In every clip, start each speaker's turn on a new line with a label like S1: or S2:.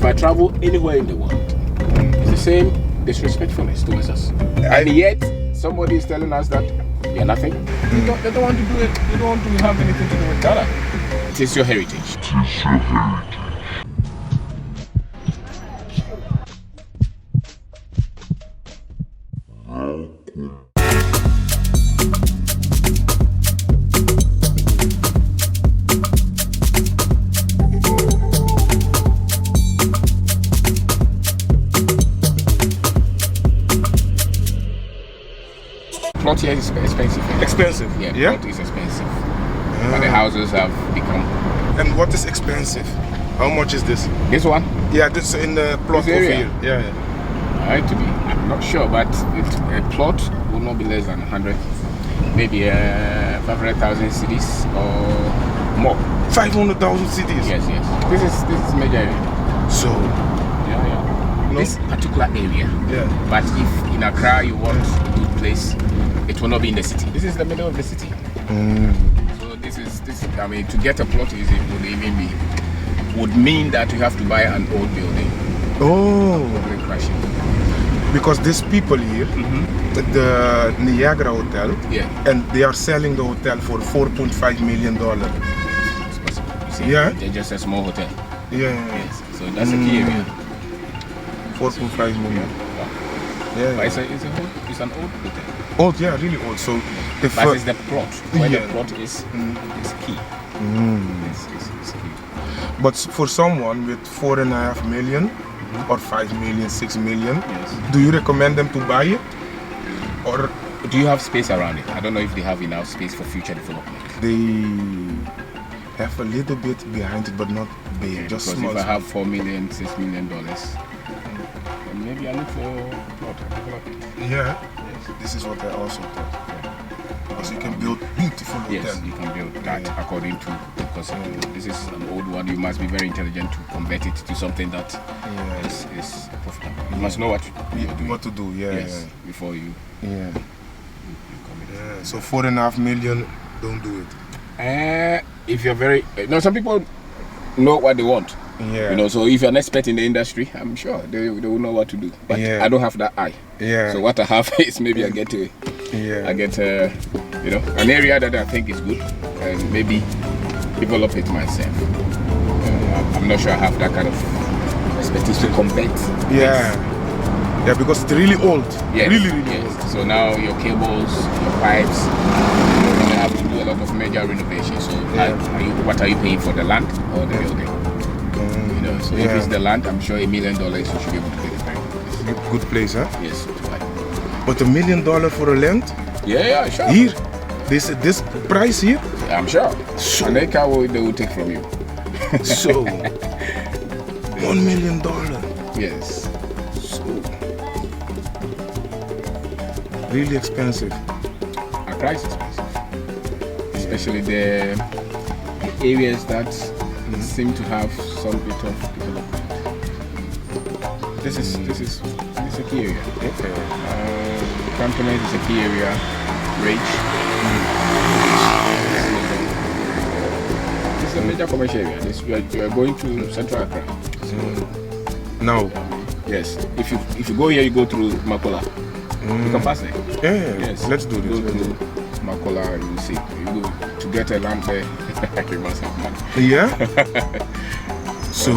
S1: If I travel anywhere in the world, it's the same disrespectfulness towards us. And yet, somebody is telling us that you're nothing. They don't want to do it. They don't want to have anything to do with Ghana. It is your heritage. Plot here is expensive.
S2: Expensive?
S1: Yeah, plot is expensive. But the houses have become...
S2: And what is expensive? How much is this?
S1: This one?
S2: Yeah, this in the plot over here. Yeah.
S1: I'm not sure, but a plot will not be less than 100, maybe 500,000 cedis or more. 500,000
S2: cedis?
S1: Yes. This is major area.
S2: So?
S1: Yeah. No? This particular area.
S2: Yeah.
S1: But if in Accra you want a good place, it will not be in the city. This is the middle of the city. So this is I mean, to get a plot would mean that you have to buy an old building.
S2: Oh. Because these people here, the Niagara Hotel, and they are selling the hotel for $4.5 million.
S1: It's possible. You see, they're just a small hotel.
S2: Yeah.
S1: Yes. So that's a key area.
S2: 4.5 million.
S1: Yeah. But it's an old hotel.
S2: Old, yeah, really old. So
S1: but it's the plot. Where the plot is key. It's key.
S2: But for someone with 4.5 million or 5 million, 6 million, do you recommend them to buy it? Or
S1: do you have space around it? I don't know if they have enough space for future development.
S2: They have a little bit behind it, but not big, just small.
S1: If I have $4 million, $6 million, then maybe I look for plot development.
S2: Yeah. This is what I also thought. Because you can build beautiful hotels.
S1: Yes, you can build that according to, because this is an old one. You must be very intelligent to convert it to something that is profitable. You must know what you're doing.
S2: What to do,
S1: before you.
S2: You commit. So 4.5 million, don't do it.
S1: If you're very, some people know what they want.
S2: Yeah.
S1: So if you're an expert in the industry, I'm sure they will know what to do. But I don't have that eye.
S2: Yeah.
S1: So what I have is maybe I get an area that I think is good and maybe develop it myself. I'm not sure I have that kind of expertise to convert.
S2: Yeah, because it's really old.
S1: Yes.
S2: Really old.
S1: So now your cables, your pipes, you're gonna have to do a lot of major renovations. So what are you paying for, the land or the building? So if it's the land, I'm sure $1 million you should be able to get it very
S2: good place, huh?
S1: Yes.
S2: But $1 million for a land?
S1: Yeah, sure.
S2: Here? This price here?
S1: Yeah, I'm sure. So, an acre they will take from you.
S2: So, $1 million.
S1: Yes.
S2: So, really expensive.
S1: Our price is expensive. Especially the areas that seem to have some bit of development. This is a key area. Companies is a key area. Rage. This is a major commercial area. You are going to Central Accra.
S2: No.
S1: Yes. If you go here, you go through Makola. You can pass it.
S2: Yes. Let's do this.
S1: Go to Makola, you will see. You go to get a lamp there. You must have money.
S2: Yeah. So,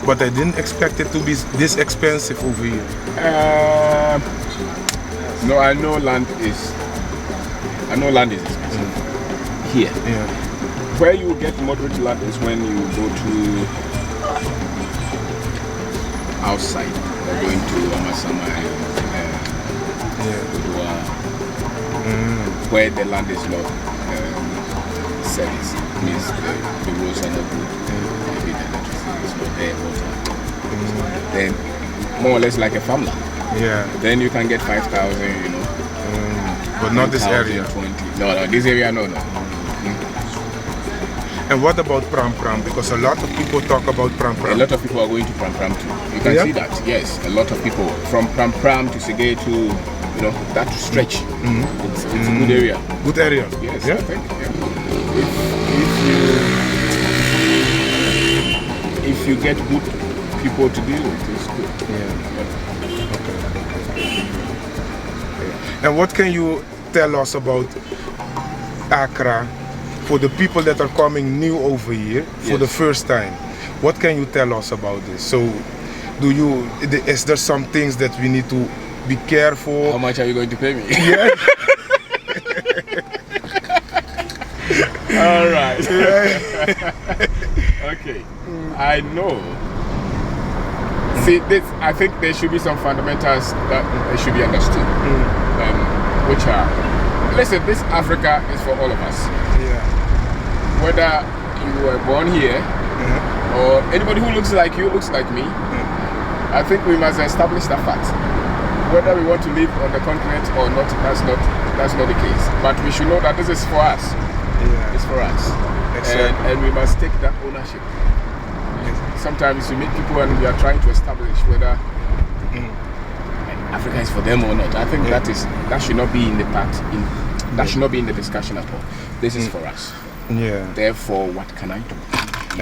S2: but I didn't expect it to be this expensive over here.
S1: No, I know land is expensive here.
S2: Yeah.
S1: Where you get moderate land is when you go to outside. You're going to Amasama, where the land is not service. Means the roads are not good. Maybe the electricity is not there, water. Then more or less like a farmland.
S2: Yeah.
S1: Then you can get 5,000,
S2: But not this area.
S1: 20. No, this area, no.
S2: And what about Pram Pram? Because a lot of people talk about Pram Pram.
S1: A lot of people are going to Pram Pram too. You can see that. Yes, a lot of people from Pram Pram to Sige to, that stretch. It's a good area.
S2: Good area.
S1: Yes.
S2: Yeah.
S1: I think, if you get good people to deal with. It's good.
S2: Yeah. Okay. And what can you tell us about Accra for the people that are coming new over here for the first time? What can you tell us about this? So, is there some things that we need to be careful?
S1: How much are you going to pay me?
S2: Yeah.
S1: All right. Okay. I know. See, I think there should be some fundamentals that should be understood, which are, listen, this Africa is for all of us.
S2: Yeah.
S1: Whether you were born here or anybody who looks like you looks like me, I think we must establish that fact. Whether we want to live on the continent or not, that's not the case. But we should know that this is for us.
S2: Yeah.
S1: It's for us. Exactly. And we must take that ownership. Sometimes you meet people and we are trying to establish whether Africa is for them or not. I think that should not be in the that should not be in the discussion at all. This is for us.
S2: Yeah.
S1: Therefore, what can I do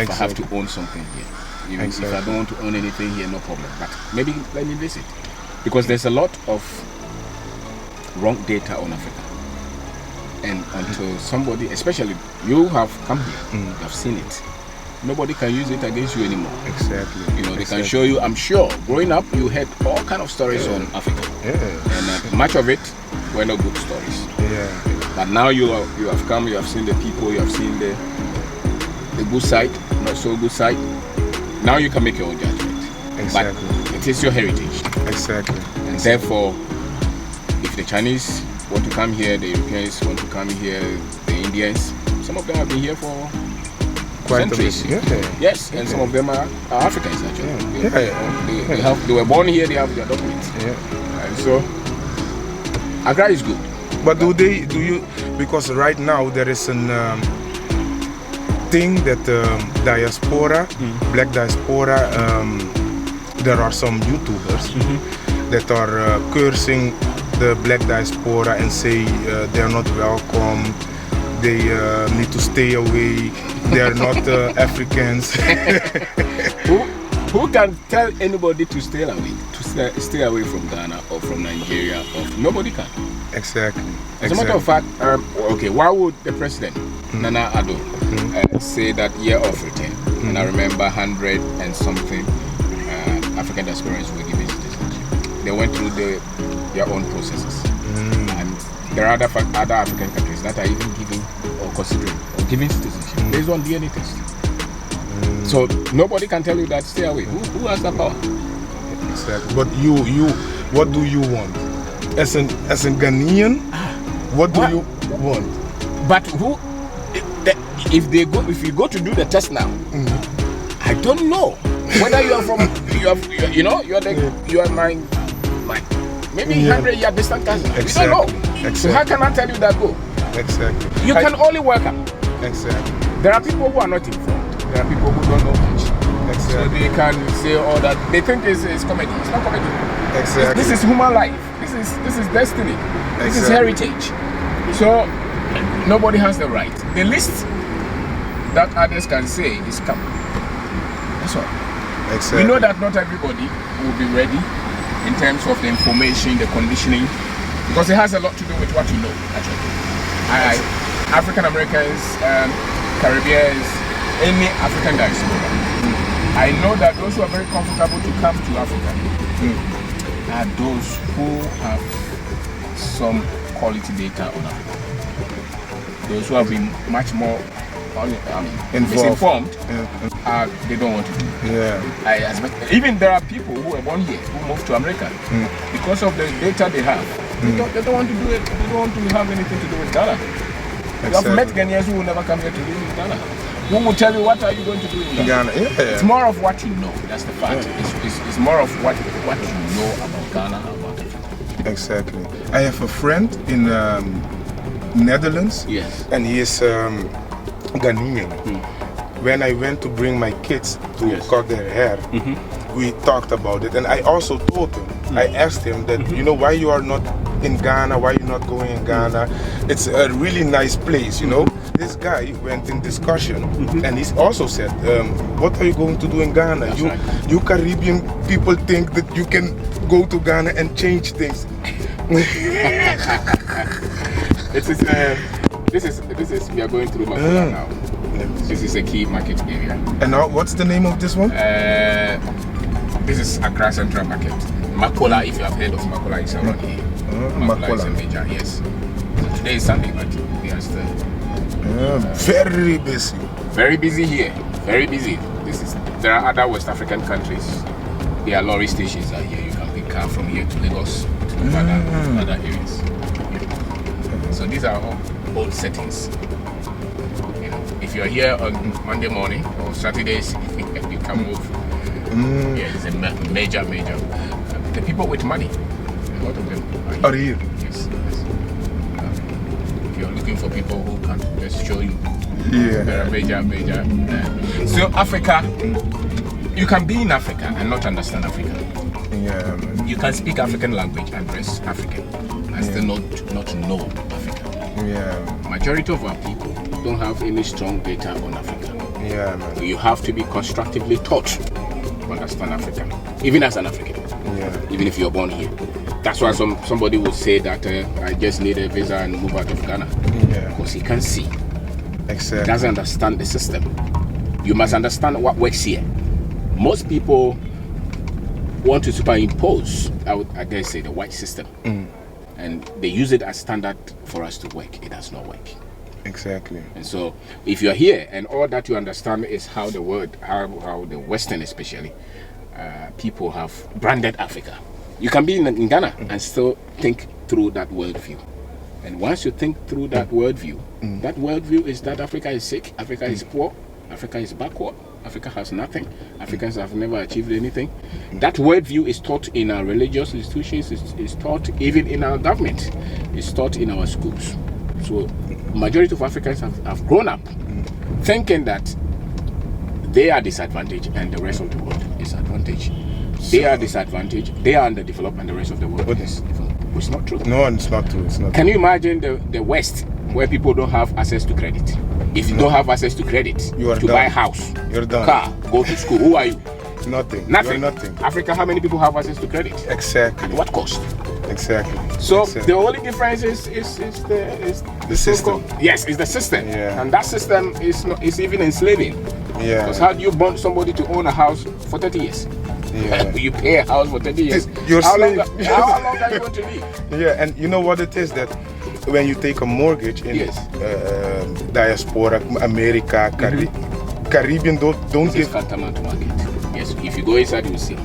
S1: if I have to own something here? Even if I don't want to own anything here, no problem. But maybe let me visit, because there's a lot of wrong data on Africa. And until somebody, especially you have come here, you have seen it. Nobody can use it against you anymore.
S2: Exactly.
S1: You know, they can show you. I'm sure growing up, you heard all kind of stories on Africa.
S2: Yeah.
S1: And much of it were not good stories.
S2: Yeah.
S1: But now you have come, you have seen the people, you have seen the good side, not so good side. Now you can make your own judgment.
S2: Exactly.
S1: But it is your heritage.
S2: Exactly.
S1: And therefore, if the Chinese want to come here, the Europeans want to come here, the Indians, some of them have been here for centuries. Yes, and some of them are Africans actually. They were born here, they have their documents. Yeah. And so Accra is good.
S2: But because right now there is an thing that diaspora, black diaspora, there are some YouTubers that are cursing the black diaspora and say they're not welcome, they need to stay away, they are not Africans.
S1: Who can tell anybody to stay away from Ghana or from Nigeria? Nobody can.
S2: Exactly.
S1: As a matter of fact, why would the president, Nana Addo, say that year of return? And I remember 100 and something African diasporans were given citizenship. They went through their own processes. And there are other African countries that are even giving or considering or giving citizenship based on DNA test. So nobody can tell you that stay away. Who has that power?
S2: Exactly. But what do you want? As a Ghanaian, what do you want?
S1: But if you go to do the test now, I don't know whether you are from you are my maybe 100-year distant cousin.
S2: Exactly.
S1: We don't know. Exactly. So how can I tell you that go?
S2: Exactly.
S1: You can only welcome.
S2: Exactly.
S1: There are people who are not informed. There are people who don't know much. Exactly. So they can say all that. They think it's comedy. It's not comedy.
S2: Exactly.
S1: This is human life. This is destiny. Exactly. This is heritage. So nobody has the right. The least that others can say is come. That's all. Exactly. We know that not everybody will be ready in terms of the information, the conditioning, because it has a lot to do with what you know, actually. African Americans, Caribbeans, any African diaspora. I know that those who are very comfortable to come to Africa are those who have some quality data on Africa. Those who have been much more misinformed, they don't want to do it. Even there are people who are born here, who moved to America, because of the data they have, they don't want to do it, they don't want to have anything to do with Ghana. You have met Ghanaians who will never come here to live in Ghana. Who will tell you what are you going to do in Ghana? It's more of what you know, that's the fact. It's more of what you know about Ghana, about Africa.
S2: Exactly. I have a friend in Netherlands, and he is Ghanaian. When I went to bring my kids to cut their hair, we talked about it, and I also told him, I asked him that, you know, why you are not in Ghana, why you not going in Ghana? It's a really nice place, you know. This guy went in discussion, and he also said, what are you going to do in Ghana?
S1: That's
S2: You,
S1: right.
S2: you Caribbean people think that you can go to Ghana and change things.
S1: This is we are going through Makola now. This is a key market area.
S2: And now, what's the name of this one?
S1: This is Accra Central Market. Makola, if you have heard of Makola, it's around here. Makola is a major, yes. So today is Sunday, but we are still
S2: very busy.
S1: very busy here. Very busy. There are other West African countries. There are lorry stations out here. You can pick car from here to Lagos to other areas. So these are all old settings. You know, if you are here on Monday morning or Saturdays, you can move. Yeah, it's a major. The people with money, a lot of them
S2: Are here?
S1: Yes. If you're looking for people who can just show you, there are major. So Africa, you can be in Africa and not understand Africa.
S2: Yeah, man.
S1: You can speak African language and dress African and still not know Africa.
S2: Yeah.
S1: Majority of our people don't have any strong data on Africa.
S2: Yeah, man.
S1: You have to be constructively taught to understand Africa, even as an African.
S2: Yeah.
S1: Even if you're born here. That's why somebody would say that I just need a visa and move out of Ghana.
S2: Yeah.
S1: Because he can see.
S2: Exactly.
S1: Doesn't understand the system. You must understand what works here. Most people want to superimpose, I dare say, the white system. And they use it as standard for us to work. It does not work.
S2: Exactly.
S1: And so if you're here and all that you understand is how the the Western especially, people have branded Africa. You can be in Ghana and still think through that worldview. And once you think through that worldview is that Africa is sick, Africa is poor, Africa is backward, Africa has nothing, Africans have never achieved anything. That worldview is taught in our religious institutions, is taught even in our government, is taught in our schools. So majority of Africans have grown up thinking that they are disadvantaged and the rest of the world is advantaged. They are disadvantaged, they are underdeveloped, and the rest of the world is developed. It's not true.
S2: No, it's not true. It's not.
S1: Can you imagine the West where people don't have access to credit? If you don't have access to credit to buy a house,
S2: you're done.
S1: Car, go to school, who are you?
S2: Nothing.
S1: Nothing.
S2: You're nothing.
S1: Africa, how many people have access to credit?
S2: Exactly.
S1: At what cost?
S2: Exactly.
S1: So
S2: exactly.
S1: the only difference is
S2: the system.
S1: Yes, it's the system.
S2: Yeah.
S1: And that system is even enslaving.
S2: Yeah.
S1: Because how do you bond somebody to own a house for 30 years?
S2: Yeah.
S1: You pay a house for 30 years.
S2: You're
S1: how long
S2: slave.
S1: how long are you going to live?
S2: Yeah, and you know what it is that when you take a mortgage in Diaspora, America, Caribbean don't
S1: This is
S2: give.
S1: tantamount to market. Yes, if you go inside, you will see.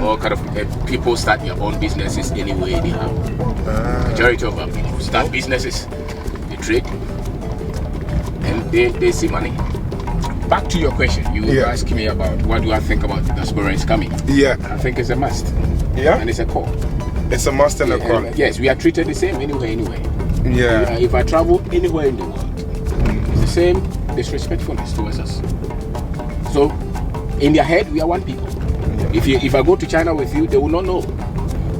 S1: All kind of people start their own businesses anyway they have. Majority of our people start businesses, they trade, and they see money. Back to your question, you asked me about what do I think about Diaspora is coming.
S2: Yeah.
S1: I think it's a must.
S2: Yeah.
S1: And it's a call.
S2: It's a must and a call.
S1: Yes, we are treated the same anyway.
S2: Yeah.
S1: If I travel anywhere in the world, it's the same disrespectfulness towards us. So, in their head, we are one people. Yeah. If I go to China with you, they will not know.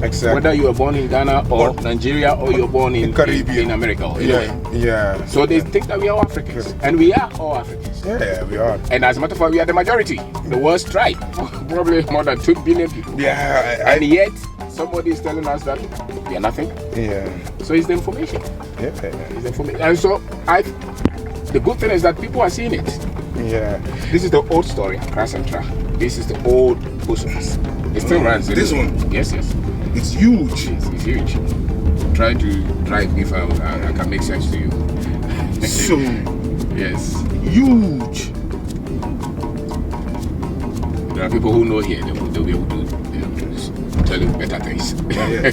S2: Exactly.
S1: Whether you are born in Ghana or Nigeria or you're born in Caribbean, in America. Or
S2: Yeah.
S1: So they think that we are all Africans, and we are all Africans.
S2: Yeah, we are.
S1: And as a matter of fact, we are the majority, the world's tribe, probably more than 2 billion people.
S2: Yeah.
S1: And yet, somebody is telling us that we are nothing.
S2: Yeah.
S1: So it's the information.
S2: Yeah.
S1: It's the information. And so the good thing is that people are seeing it.
S2: Yeah.
S1: This is the old story, Accra Central. This is the old post office. It still runs.
S2: This one?
S1: Yes.
S2: It's huge.
S1: It's huge. Try to drive if I can make sense to you.
S2: So
S1: yes.
S2: Huge.
S1: There are people who know here. They'll be able to tell you better things.
S2: Yeah.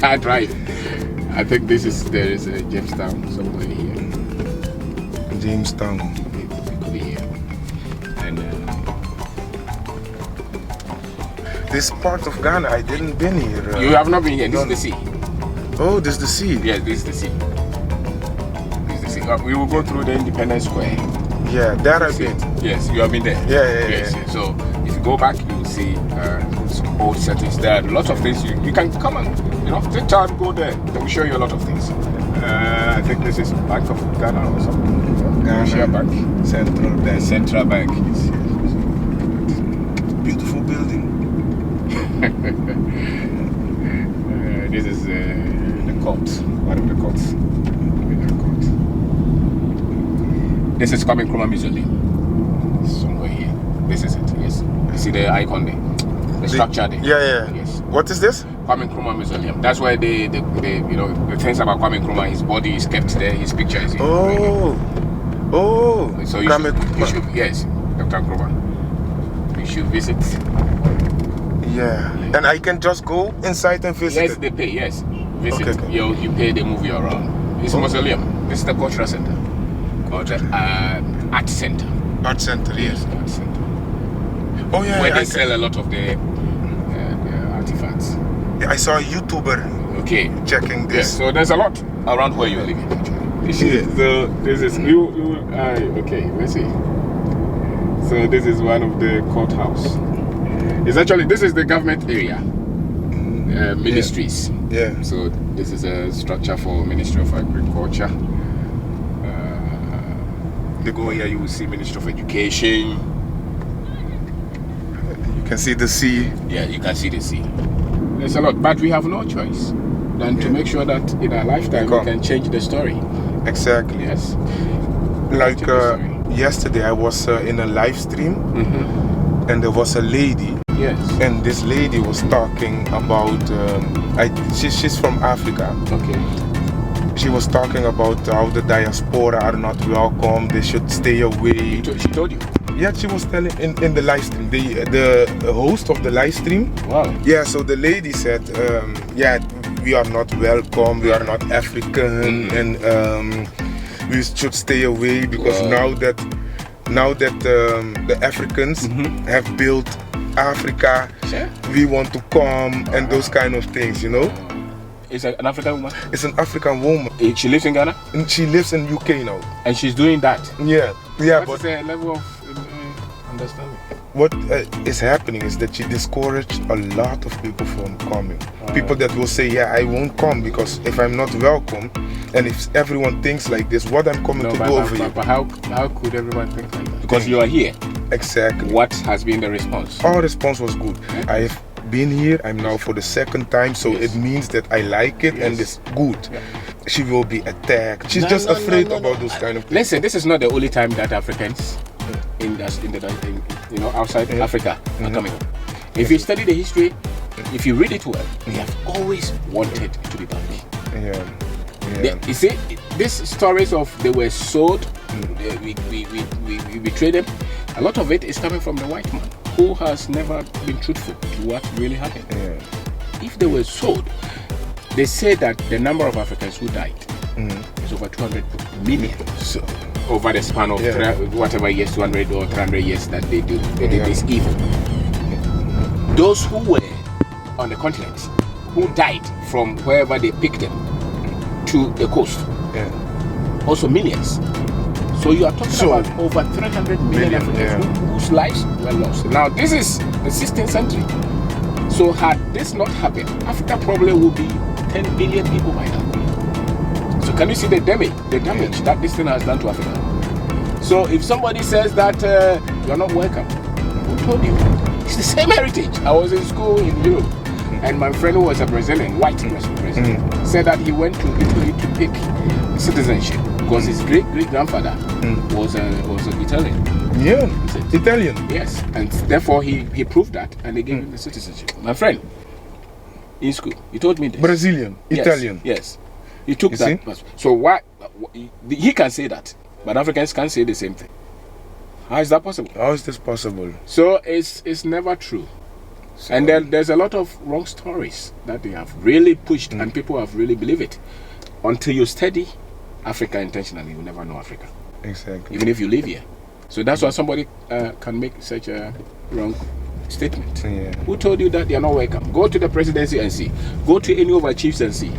S1: I drive. I think there is a Jamestown somewhere here.
S2: Jamestown.
S1: It could be here. And
S2: this part of Ghana, I didn't been here.
S1: you have not been here. This is the sea.
S2: Oh, this is the sea.
S1: Yes, this is the sea. This is the sea. We will go through the Independence Square.
S2: Yeah, there I've been.
S1: Yes, you have been there.
S2: Yeah.
S1: Yes. So if you go back, you will see some old settings. There are lots of things you can come and take time, go there. They will show you a lot of things. I think this is Bank of Ghana or something. Ghana Bank.
S2: Central Bank.
S1: Central Bank. Yes.
S2: Beautiful building.
S1: This is the court. One of the courts. This is Kwame Nkrumah Mausoleum. Somewhere here. This is it. Yes. You see the icon there, the structure there.
S2: Yeah.
S1: Yes.
S2: What is this?
S1: Kwame Nkrumah Mausoleum. That's why the things about Kwame Nkrumah, his body is kept there, his picture is here.
S2: Oh.
S1: So you should, yes, Dr. Nkrumah. You should visit.
S2: Yeah. And I can just go inside and visit.
S1: Yes, they pay. Yes, visit.
S2: Okay.
S1: You pay, they move you around. It's a mausoleum. This is the cultural center. Art center.
S2: Art center. Yes.
S1: Art center.
S2: Oh yeah.
S1: Where they sell a lot of the artifacts.
S2: Yeah, I saw a YouTuber.
S1: Okay.
S2: Checking this.
S1: Yes. So there's a lot around where you're living. Actually. So this is okay. Let's see. So this is one of the courthouse. This is the government area. Ministries.
S2: Yeah.
S1: So this is a structure for Ministry of Agriculture. You go here, you will see Ministry of Education.
S2: You can see the sea.
S1: Yeah, you can see the sea. There's a lot, but we have no choice than to make sure that in our lifetime we can change the story.
S2: Exactly.
S1: Yes.
S2: Like yesterday, I was in a live stream, and there was a lady.
S1: Yes.
S2: And this lady was talking about. She's from Africa.
S1: Okay.
S2: She was talking about how the diaspora are not welcome. They should stay away.
S1: She told you?
S2: Yeah, she was telling in the live stream. The host of the live stream.
S1: Wow.
S2: Yeah, so the lady said, we are not welcome. We are not African, and we should stay away because now that the Africans have built Africa, we want to come and those kind of things,
S1: It's an African woman?
S2: It's an African woman.
S1: She lives in Ghana?
S2: And she lives in UK now.
S1: And she's doing that?
S2: Yeah.
S1: What's the level of understanding?
S2: What is happening is that she discouraged a lot of people from coming. People that will say, I won't come because if I'm not welcome, and if everyone thinks like this, what I'm coming to do over here.
S1: But how could everyone think like that? Because you are here.
S2: Exactly.
S1: What has been the response?
S2: Our response was good. I've been here. I'm now for the second time, so it means that I like it and it's good. She will be attacked. She's just afraid about those kind of things.
S1: Listen, this is not the only time that Africans outside Africa are coming. If you study the history, if you read it well, they have always wanted to be back. You see, these stories of they were sold, we betrayed them. A lot of it is coming from the white man who has never been truthful to what really happened. If they were sold, they say that the number of Africans who died is over 200 million. So, over the span of whatever years, 200 or 300 years that they did this evil. Those who were on the continent, who died from wherever they picked them to the coast, also millions. So you are talking about over 300 million Africans whose lives were lost. Now this is the 16th century. So had this not happened, Africa probably would be 10 billion people by now. So can you see the damage that this thing has done to Africa? So if somebody says that you are not welcome, who told you? It's the same heritage. I was in school in Europe, and my friend who was a Brazilian, white president, said that he went to Italy to pick citizenship because his great-grandfather was an Italian.
S2: Yeah, Italian.
S1: Yes, and therefore he proved that, and they gave him the citizenship. My friend, in school, he told me this.
S2: Brazilian, Italian.
S1: Yes, he took that. So why he can say that, but Africans can't say the same thing? How is that possible?
S2: How is this possible?
S1: So it's never true. So, and then there's a lot of wrong stories that they have really pushed, and people have really believed it. Until you study Africa intentionally, you will never know Africa.
S2: Exactly.
S1: Even if you live here. So that's why somebody can make such a wrong statement. Who told you that they are not welcome? Go to the presidency and see. Go to any of our chiefs and see.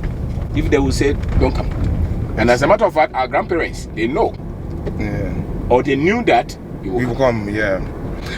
S1: If they will say, don't come. And as a matter of fact, our grandparents, they know. Or they knew that you will
S2: come.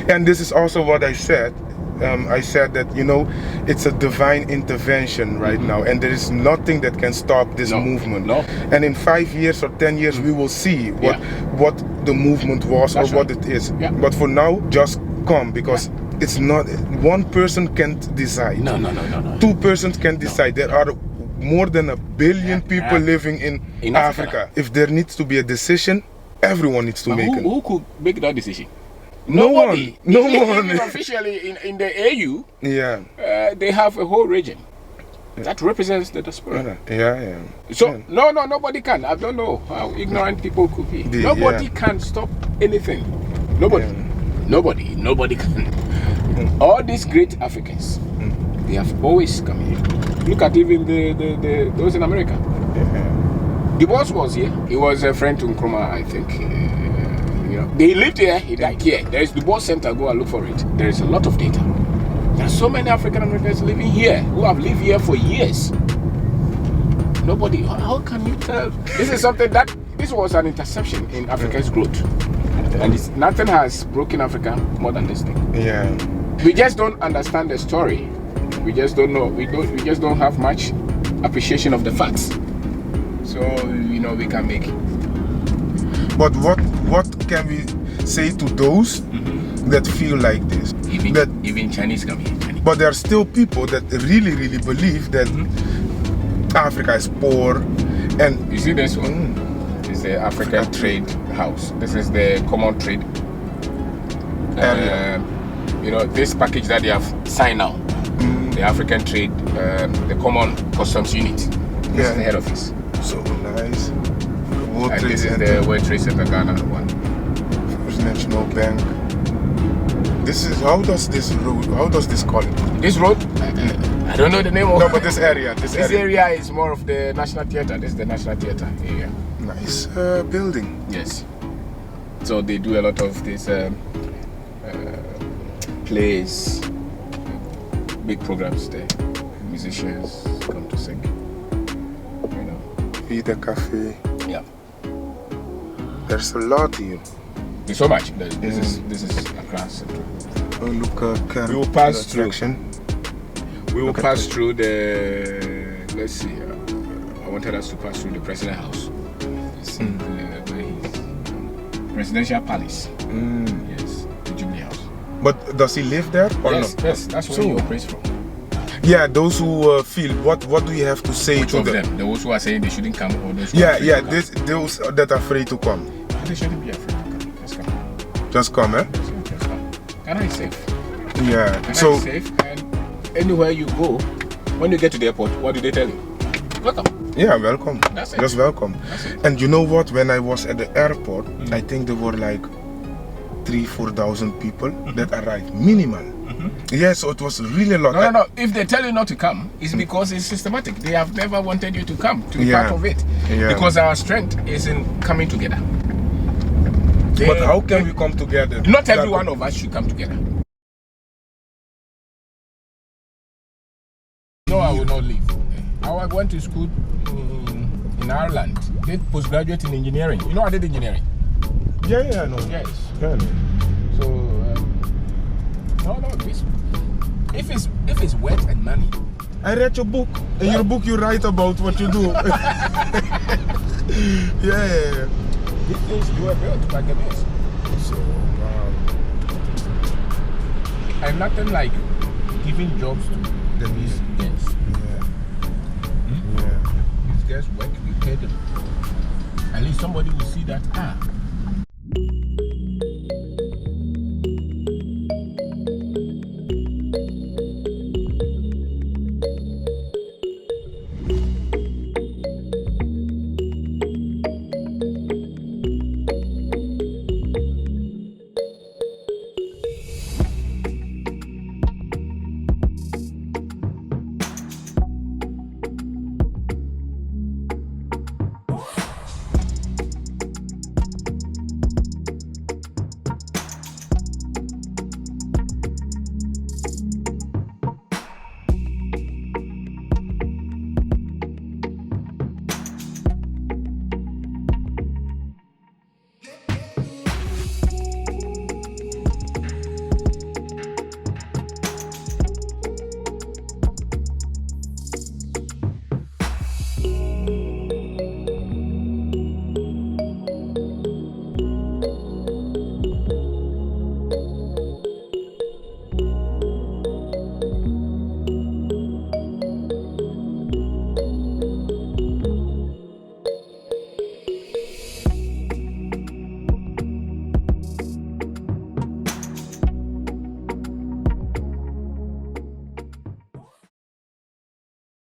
S2: And this is also what I said. I said that, you know, it's a divine intervention right now, and there is nothing that can stop this movement.
S1: No.
S2: And in 5 years or 10 years, we will see what the movement was or what it is.
S1: Yeah.
S2: But for now, just come, because it's not, one person can't decide.
S1: No.
S2: 2 persons can decide. There are more than 1 billion people living in Africa. If there needs to be a decision, everyone needs to make it.
S1: Who could make that decision?
S2: Nobody. No one.
S1: Even officially in the AU, they have a whole region that represents the diaspora. So nobody can. I don't know how ignorant people could be. Nobody can stop anything. Nobody can. All these great Africans, they have always come here. Look at even the those in America. The boss was here. He was a friend to Nkrumah, I think. You know, they lived here. He died here. There is the boss center. Go and look for it. There is a lot of data. There are so many African Americans living here who have lived here for years. Nobody. How can you tell? This is something that this was an interception in Africa's growth, and nothing has broken Africa more than this thing. We just don't understand the story. We just don't know. We just don't have much appreciation of the facts. So you know we can make it.
S2: But what can we say to those that feel like this?
S1: Even Chinese come here. Chinese.
S2: But there are still people that really believe that Africa is poor. And
S1: you see this one? It's the African Trade House. This is the common trade area. You know, this package that they have signed now, the African Trade, the Common Customs Unit. This is the head office.
S2: So nice.
S1: And this is the World Trade Center Ghana one.
S2: First National Bank. This is, how does this call it?
S1: This road? I don't know the name of it.
S2: No, but this area.
S1: This area is more of the National Theatre. This is the National Theatre area.
S2: Nice building.
S1: Yes. So they do a lot of these plays, big programs there. Musicians come to sing. You know.
S2: Eat a cafe.
S1: Yeah.
S2: There's a lot here.
S1: There's so much. This is Accra Central.
S2: Oh, look,
S1: we will pass through. We will pass through the. Let's see. I wanted us to pass through the President House. Presidential Palace. Yes, the Jubilee House.
S2: But does he live there or
S1: yes,
S2: not?
S1: Yes, that's where he operates from.
S2: Yeah, those who feel. What do you have to say
S1: Which
S2: to
S1: of them? Those who are saying they shouldn't come, or those who
S2: those that are afraid to come.
S1: They shouldn't be afraid to come. Just come.
S2: Just come, eh?
S1: Just come. Ghana is safe.
S2: Yeah.
S1: Ghana is safe, and anywhere you go, when you get to the airport, what do they tell you? Welcome.
S2: Yeah, welcome.
S1: That's it.
S2: Just welcome.
S1: That's it.
S2: And you know what? When I was at the airport, I think there were like 3,000-4,000 people that arrived, minimal. Yeah, so it was really a lot.
S1: No. If they tell you not to come, it's because it's systematic. They have never wanted you to come, to be part of it.
S2: Yeah.
S1: Because our strength is in coming together.
S2: But how can we come together?
S1: Not every one of us should come together. No, I will not leave. I went to school in Ireland. Did postgraduate in engineering. You know, I did engineering.
S2: Yeah, I know.
S1: Yes.
S2: Yeah, I know.
S1: So, if it's work and money.
S2: I read your book. In your book, you write about what you do. Yeah.
S1: These things you are built by Ghanaians.
S2: So,
S1: and nothing like giving jobs to these girls.
S2: Yeah.
S1: These girls work, we pay them. At least somebody will see that,